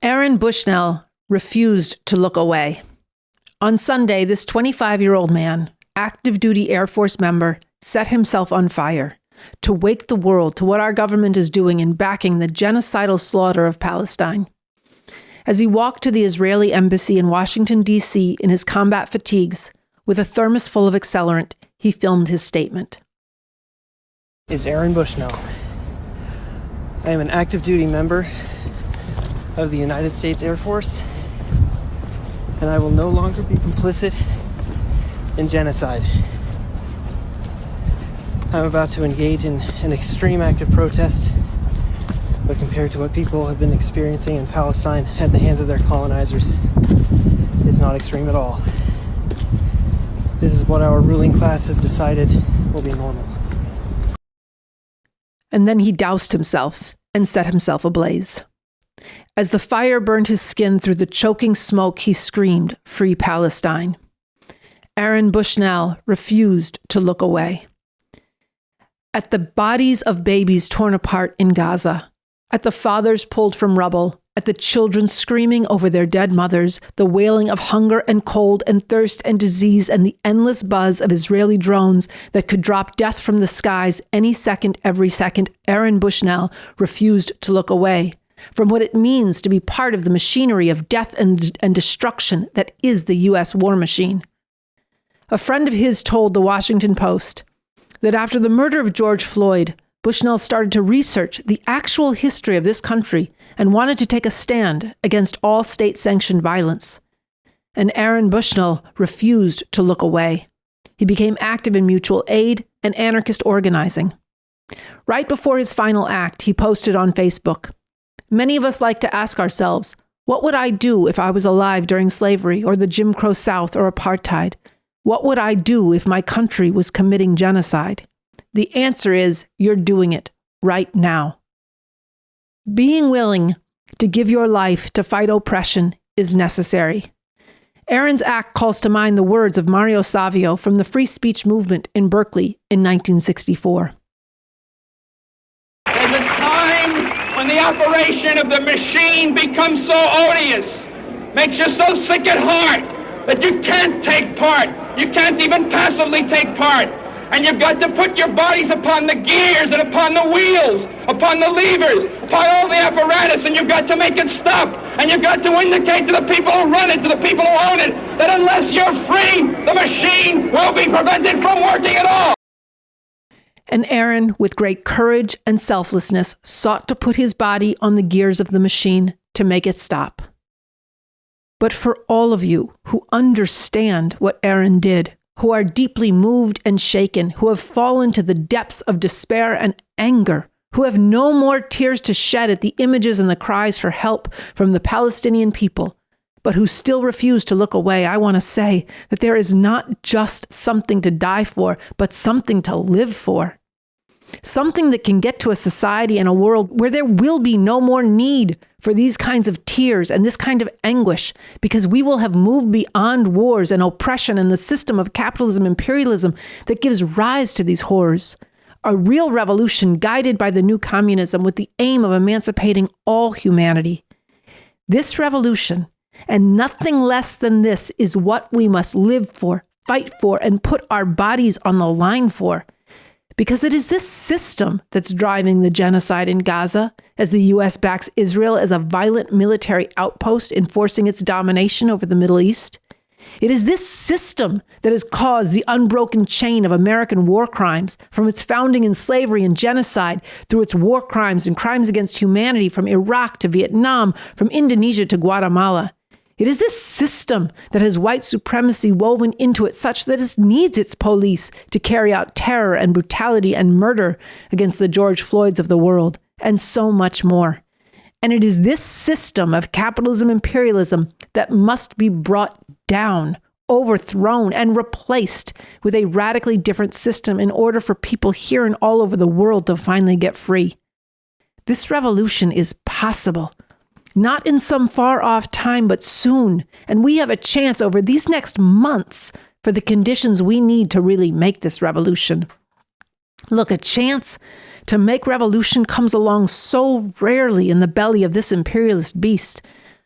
Aaron Bushnell refused to look away. On Sunday, this 25-year-old man, active duty Air Force member, set himself on fire to wake the world to what our government is doing in backing the genocidal slaughter of Palestine. As he walked to the Israeli embassy in Washington, D.C. in his combat fatigues, with a thermos full of accelerant, he filmed his statement. Is Aaron Bushnell. I am an active duty member of the United States Air Force, and I will no longer be complicit in genocide. I'm about to engage in an extreme act of protest, but compared to what people have been experiencing in Palestine at the hands of their colonizers, it's not extreme at all. This is what our ruling class has decided will be normal. And then he doused himself and set himself ablaze. As the fire burned his skin through the choking smoke, he screamed, "Free Palestine." Aaron Bushnell refused to look away. At the bodies of babies torn apart in Gaza, at the fathers pulled from rubble, at the children screaming over their dead mothers, the wailing of hunger and cold and thirst and disease, and the endless buzz of Israeli drones that could drop death from the skies any second, every second, Aaron Bushnell refused to look away from what it means to be part of the machinery of death and destruction that is the U.S. war machine. A friend of his told the Washington Post that after the murder of George Floyd, Bushnell started to research the actual history of this country and wanted to take a stand against all state-sanctioned violence. And Aaron Bushnell refused to look away. He became active in mutual aid and anarchist organizing. Right before his final act, he posted on Facebook, "Many of us like to ask ourselves, what would I do if I was alive during slavery or the Jim Crow South or apartheid? What would I do if my country was committing genocide? The answer is, you're doing it right now." Being willing to give your life to fight oppression is necessary. Aaron's act calls to mind the words of Mario Savio from the free speech movement in Berkeley in 1964. There's a time when the operation of the machine becomes so odious, makes you so sick at heart that you can't take part. You can't even passively take part. And you've got to put your bodies upon the gears and upon the wheels, upon the levers, upon all the apparatus, and you've got to make it stop. And you've got to indicate to the people who run it, to the people who own it, that unless you're free, the machine will be prevented from working at all. And Aaron, with great courage and selflessness, sought to put his body on the gears of the machine to make it stop. But for all of you who understand what Aaron did, who are deeply moved and shaken, who have fallen to the depths of despair and anger, who have no more tears to shed at the images and the cries for help from the Palestinian people, but who still refuse to look away, I want to say that there is not just something to die for, but something to live for. Something that can get to a society and a world where there will be no more need for these kinds of tears and this kind of anguish, because we will have moved beyond wars and oppression and the system of capitalism, imperialism that gives rise to these horrors. A real revolution guided by the new communism with the aim of emancipating all humanity. This revolution, and nothing less than this, is what we must live for, fight for, and put our bodies on the line for. Because it is this system that's driving the genocide in Gaza, as the U.S. backs Israel as a violent military outpost enforcing its domination over the Middle East. It is this system that has caused the unbroken chain of American war crimes, from its founding in slavery and genocide, through its war crimes and crimes against humanity from Iraq to Vietnam, from Indonesia to Guatemala. It is this system that has white supremacy woven into it such that it needs its police to carry out terror and brutality and murder against the George Floyds of the world, and so much more. And it is this system of capitalism imperialism that must be brought down, overthrown, and replaced with a radically different system in order for people here and all over the world to finally get free. This revolution is possible. Not in some far-off time, but soon. And we have a chance over these next months for the conditions we need to really make this revolution. Look, a chance to make revolution comes along so rarely in the belly of this imperialist beast.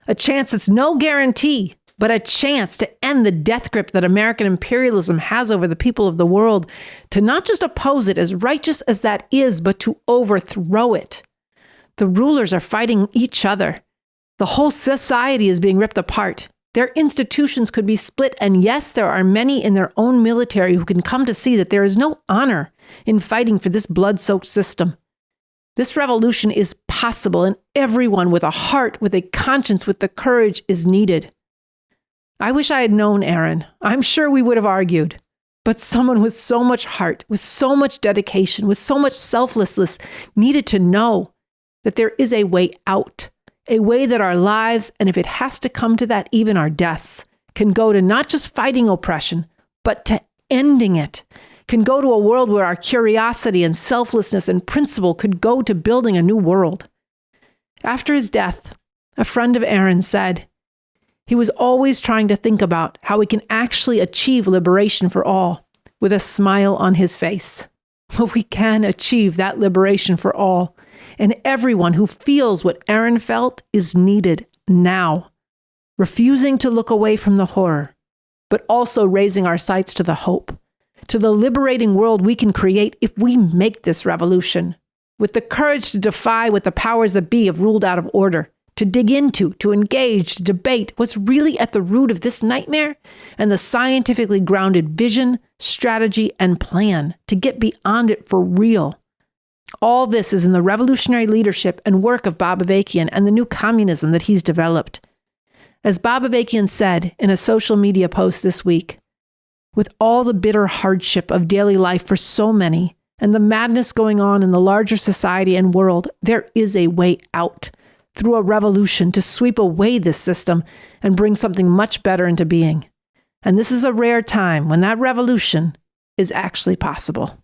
A chance that's no guarantee, but a chance to end the death grip that American imperialism has over the people of the world, to not just oppose it, as righteous as that is, but to overthrow it. The rulers are fighting each other. The whole society is being ripped apart. Their institutions could be split, and yes, there are many in their own military who can come to see that there is no honor in fighting for this blood-soaked system. This revolution is possible, and everyone with a heart, with a conscience, with the courage is needed. I wish I had known Aaron. I'm sure we would have argued. But someone with so much heart, with so much dedication, with so much selflessness needed to know that there is a way out. A way that our lives, and if it has to come to that, even our deaths, can go to not just fighting oppression, but to ending it, can go to a world where our curiosity and selflessness and principle could go to building a new world. After his death, a friend of Aaron said, he was always trying to think about how we can actually achieve liberation for all, with a smile on his face. But we can achieve that liberation for all. And everyone who feels what Aaron felt is needed now, refusing to look away from the horror, but also raising our sights to the hope, to the liberating world we can create if we make this revolution, with the courage to defy what the powers that be have ruled out of order, to dig into, to engage, to debate what's really at the root of this nightmare, and the scientifically grounded vision, strategy, and plan to get beyond it for real. All this is in the revolutionary leadership and work of Bob Avakian and the new communism that he's developed. As Bob Avakian said in a social media post this week, with all the bitter hardship of daily life for so many and the madness going on in the larger society and world, there is a way out through a revolution to sweep away this system and bring something much better into being. And this is a rare time when that revolution is actually possible.